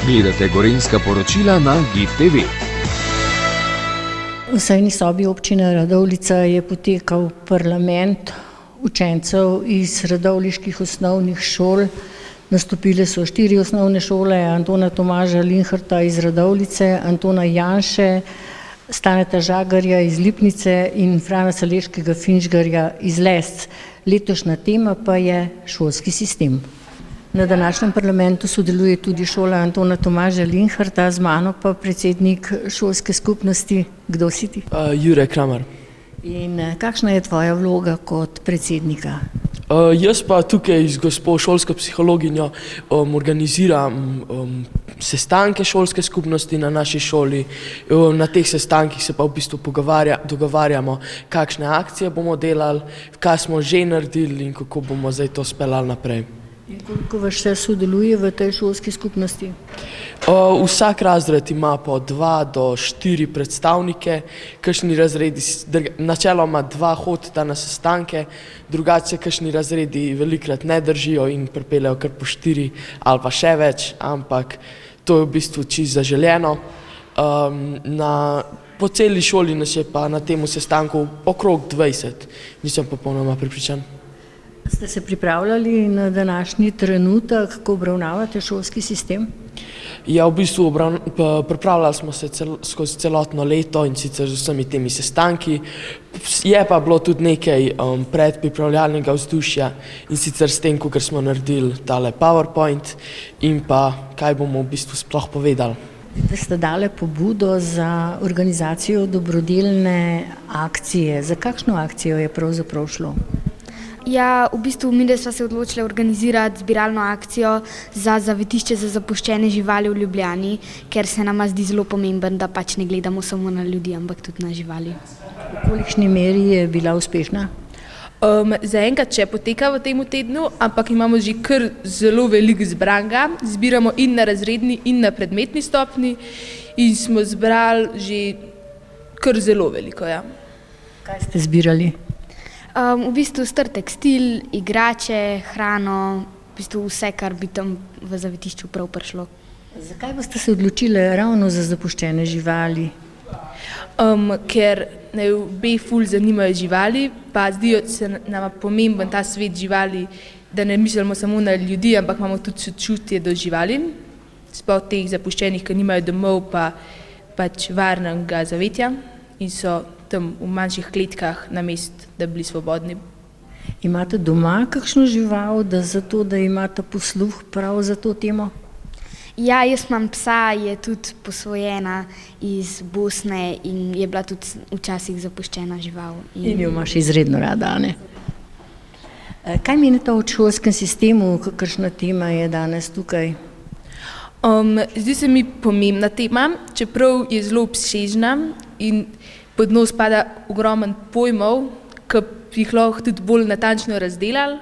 Gledate Gorenjska poročila na GIF TV. V sejni sobi občine Radovljica je potekal parlament učencev iz radovljiških osnovnih šol. Nastopile so 4 osnovne šole: Antona Tomaža Linharta iz Radovljice, Antona Janše, Staneta Žagarja iz Lipnice in Frana Saleškega Finžgarja iz Lesc. Letošnja tema pa je šolski sistem. Na današnjem parlamentu sodeluje tudi šola Antona Tomaža Linharta, z mano pa predsednik šolske skupnosti. Kdo si ti? Jure Kramer. In kakšna je tvoja vloga kot predsednika? Jaz pa tukaj z gospo šolsko psihologinjo organiziram sestanke šolske skupnosti na naši šoli. Na teh sestankih se pa v bistvu dogovarjamo, kakšne akcije bomo delali, kaj smo že naredili in kako bomo zdaj to speljali naprej. In koliko vas še sodeluje v tej šolski skupnosti? Vsak razred ima po 2 do 4 predstavnike, kakšni razredi, načeloma 2 hodita na sestanke, drugače kakšni razredi velikrat ne držijo in pripeljejo kar po 4 ali pa še več, ampak to je v bistvu čisto zaželeno. Po celi šoli nas je pa na tem sestanku okrog 20, nisem popolnoma prepričan. Ste se pripravljali na današnji trenutek, ko obravnavate šolski sistem? Ja, v bistvu pripravljali smo se skozi celotno leto in sicer z vsemi temi sestanki. Je pa bilo tudi nekaj predpripravljalnega vzdušja in sicer s tem, kakor smo naredili tale PowerPoint in pa kaj bomo v bistvu sploh povedali. Da ste dali pobudo za organizacijo dobrodelne akcije. Za kakšno akcijo je pravzaprav šlo? Ja, v bistvu mi smo se odločili organizirati zbiralno akcijo za zavetišče za zapuščene živali v Ljubljani, ker se nama zdi zelo pomemben, da pač ne gledamo samo na ljudi, ampak tudi na živali. V kolikšni meri je bila uspešna? Zaenkrat še poteka v tem tednu, ampak imamo že kar zelo veliko zbranega. Zbiramo in na razredni in na predmetni stopni in smo zbrali že kar zelo veliko. Ja. Kaj ste zbirali? V bistvu star tekstil, igrače, hrano, v bistvu vse, kar bi tam v zavetišču prav prišlo. Zakaj boste se odločili ravno za zapuščene živali? Ker obe ful zanimajo živali, pa zdijo se nama pomemben ta svet živali, da ne mislimo samo na ljudi, ampak imamo tudi sočutje do živali, sploh teh zapuščenih, ki nimajo domov pa pač varnega zavetja in so tam v manjših kletkah namesto, da bi bili svobodni. Imate doma kakšno žival, da imate posluh prav za to temo? Ja, jaz imam psa, je tudi posvojena iz Bosne in je bila tudi včasih zapuščena žival. In jo imaš izredno rada, ne? Kaj menite o šolskem sistemu, kakršna tema je danes tukaj? Zdi se mi pomembna tema, čeprav je zelo obsežna in pod njo spada ogromen pojmov, ki bi jih lahko tudi bolj natančno razdelali,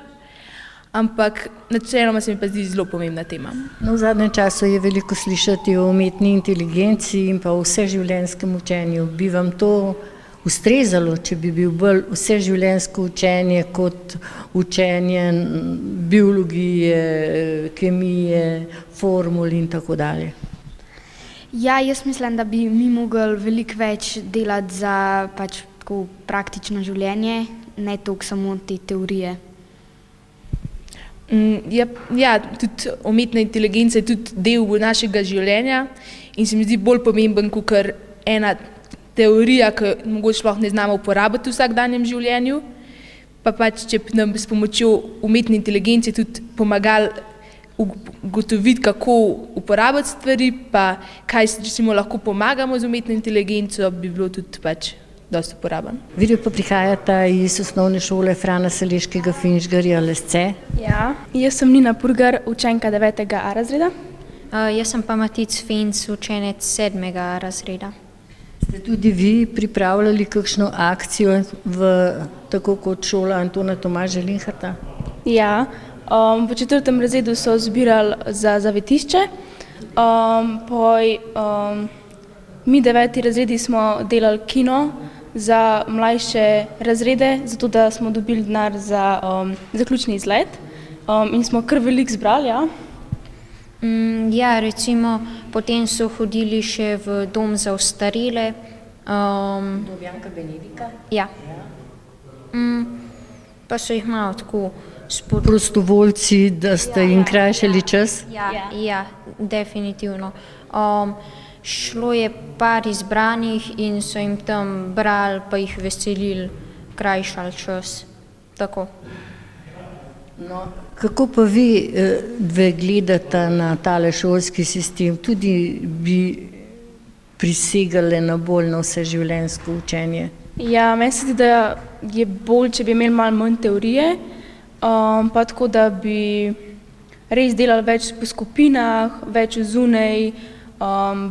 ampak načeloma se mi pa zdi zelo pomembna tema. No, v zadnjem času je veliko slišati o umetni inteligenci in pa o vseživljenjskem učenju. Bi vam to ustrezalo, če bi bil bolj vseživljenjsko učenje kot učenje biologije, kemije, formul in tako dalje? Ja, jaz mislim, da bi mi mogli veliko več delati za pač tako praktično življenje, ne toliko samo te teorije. Ja, tudi umetna inteligenca je tudi del našega življenja in se mi zdi bolj pomemben kot ena teorija, ki mogoče sploh ne znamo uporabiti v vsakdanjem življenju, pa pač, če bi nam s pomočjo umetne inteligence tudi pomagali ugotoviti, kako uporabiti stvari, pa kaj recimo lahko pomagamo z umetno inteligenco, bi bilo tudi pač dosti uporaben. Vidva pa prihajata iz osnovne šole Frana Saleškega Finžgarja Lesce. Ja, jaz sem Nina Purgar, učenka 9. A razreda. Jaz sem pa Matic Finc, učenec 7. razreda. Ste tudi vi pripravljali kakšno akcijo tako kot šola Antona Tomaža Linharta? Ja, v 4. razredu so zbirali za zavetišče, mi 9. razredi smo delali kino za mlajše razrede, zato da smo dobili denar za zaključni izlet in smo kar veliko zbrali, ja. Ja, recimo, potem so hodili še v dom za ostarele. Dobjanka Benedika. Ja. Pa so jih malo tako Prostovoljci, da ste jim krajšali čas. Ja, definitivno. Šlo je par izbranih in so jim tam brali, pa jih veselili, krajšali čas. Tako. No, kako pa vi dve gledate na tale šolski sistem? Tudi bi prisegali na bolj na vseživljenjsko učenje? Ja, meni se zdi, da je bolj, če bi imeli malo manj teorije, pa tako, da bi res delali več po skupinah, več zunaj,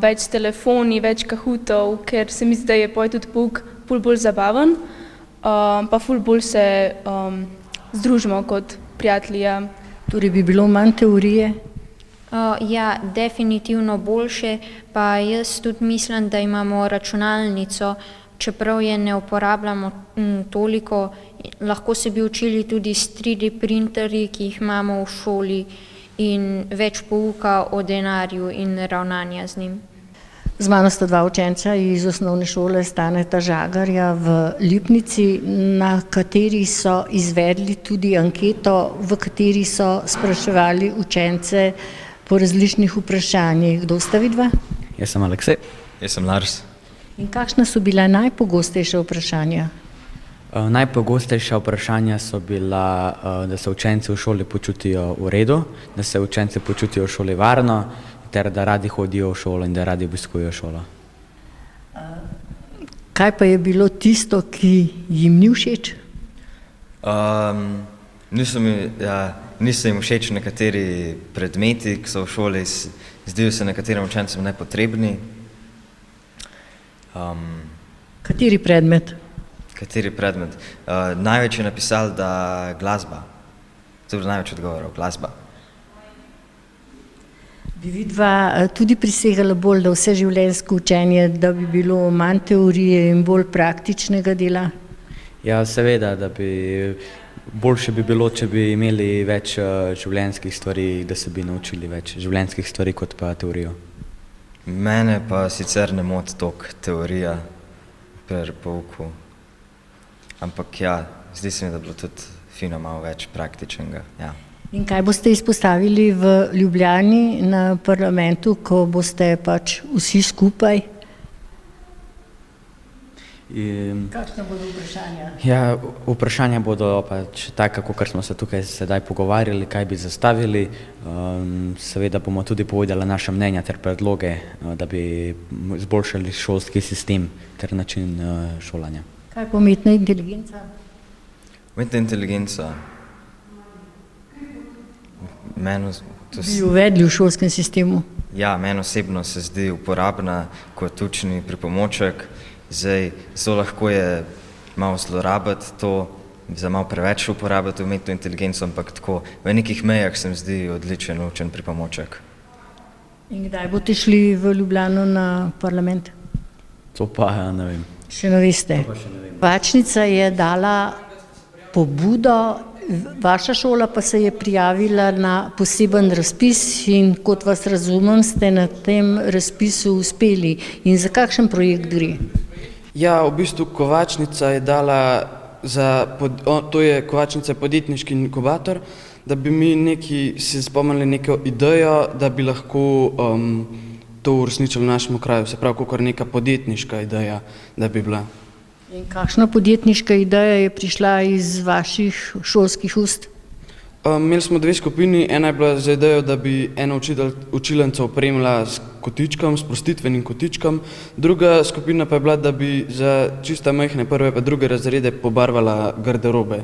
več s telefoni, več kahutov, ker se mi zdi, da je tudi pouk ful bolj zabaven, pa ful bolj se združimo kot prijatelji. Ja. Torej bi bilo manj teorije? Ja, definitivno boljše, pa jaz tudi mislim, da imamo računalnico, čeprav je ne uporabljamo toliko, lahko se bi učili tudi s 3D printerji, ki jih imamo v šoli, in več pouka o denarju in ravnanja z njim. Z mano sta dva učenca iz osnovne šole Staneta Žagarja v Lipnici, na kateri so izvedli tudi anketo, v kateri so spraševali učence po različnih vprašanjih. Kdo sta vidva? Jaz sem Aleksej. Jaz sem Lars. In kakšna so bila najpogostejša vprašanja? Najpogostejša vprašanja so bila, da se učenci v šoli počutijo v redu, da se učenci počutijo v šoli varno, ter da radi hodijo v šolo in da radi obiskujejo šolo. Kaj pa je bilo tisto, ki jim ni všeč? Niso jim všeč nekateri predmeti, ki so v šoli, zdijo se nekaterim učencem nepotrebni. Kateri predmet? Kateri predmet? Največ je napisal, da glasba. To je bilo največ odgovorov, glasba. Bi vidva tudi prisegala bolj na vseživljenjsko učenje, da bi bilo manj teorije in bolj praktičnega dela? Ja, seveda, da bi boljše bi bilo, če bi imeli več življenjskih stvari, da se bi naučili več življenjskih stvari kot pa teorijo. Mene pa sicer ne moti toliko teorija pri pouku. Ampak ja, zdi se mi, da bi bilo tudi fino malo več praktičnega. Ja. In kaj boste izpostavili v Ljubljani na parlamentu, ko boste pač vsi skupaj? Kakšna bodo vprašanja? Ja, vprašanja bodo pač taka, kot smo se tukaj sedaj pogovarjali, kaj bi zastavili. Seveda bomo tudi povedali naša mnenja ter predloge, da bi izboljšali šolski sistem ter način šolanja. Kaj pa umetna inteligenca? Umetna inteligenca. Bi uvedli v šolskem sistemu? Ja, meni osebno se zdi uporabna kot učni pripomoček. Zdaj, zelo lahko je malo zlorabiti to, za malo preveč uporabiti umetno inteligenco, ampak tako v nekih mejah se mi zdi odličen učen pripomoček. In kdaj boste šli v Ljubljano na parlament? To pa ne vem. Še ne veste. Vačnica je dala pobudo, vaša šola pa se je prijavila na poseben razpis in kot vas razumem, ste na tem razpisu uspeli. In za kakšen projekt gre? Ja, v bistvu Kovačnica je dala to je Kovačnica podjetniški inkubator, da bi mi si spomnili neko idejo, da bi lahko to uresničili v našem kraju, se pravi, kakor neka podjetniška ideja, da bi bila. In kakšna podjetniška ideja je prišla iz vaših šolskih ust? Imeli smo dve skupini, ena je bila za idejo, da bi ena učilnica opremila s kotičkom, s prostitvenim kotičkom, druga skupina pa je bila, da bi za čista majhne prve pa druge razrede pobarvala garderobe.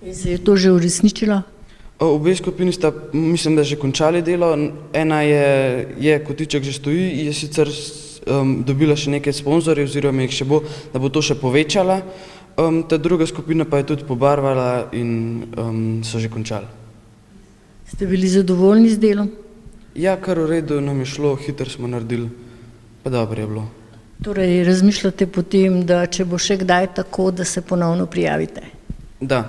In se je to že uresničilo? Obe skupini sta, mislim, da že končali delo, ena je kotiček že stoji, je sicer dobila še nekaj sponzorjev oziroma jih še bo, da bo to še povečala. Ta druga skupina pa je tudi pobarvala in so že končali. Ste bili zadovoljni z delom? Ja, kar v redu nam je šlo, hitro smo naredili, pa dobro je bilo. Torej, razmišljate potem, da če bo še kdaj tako, da se ponovno prijavite? Da,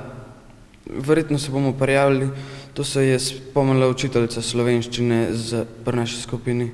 verjetno se bomo prijavili, To se je spomnila učiteljica slovenščine pri naši skupini.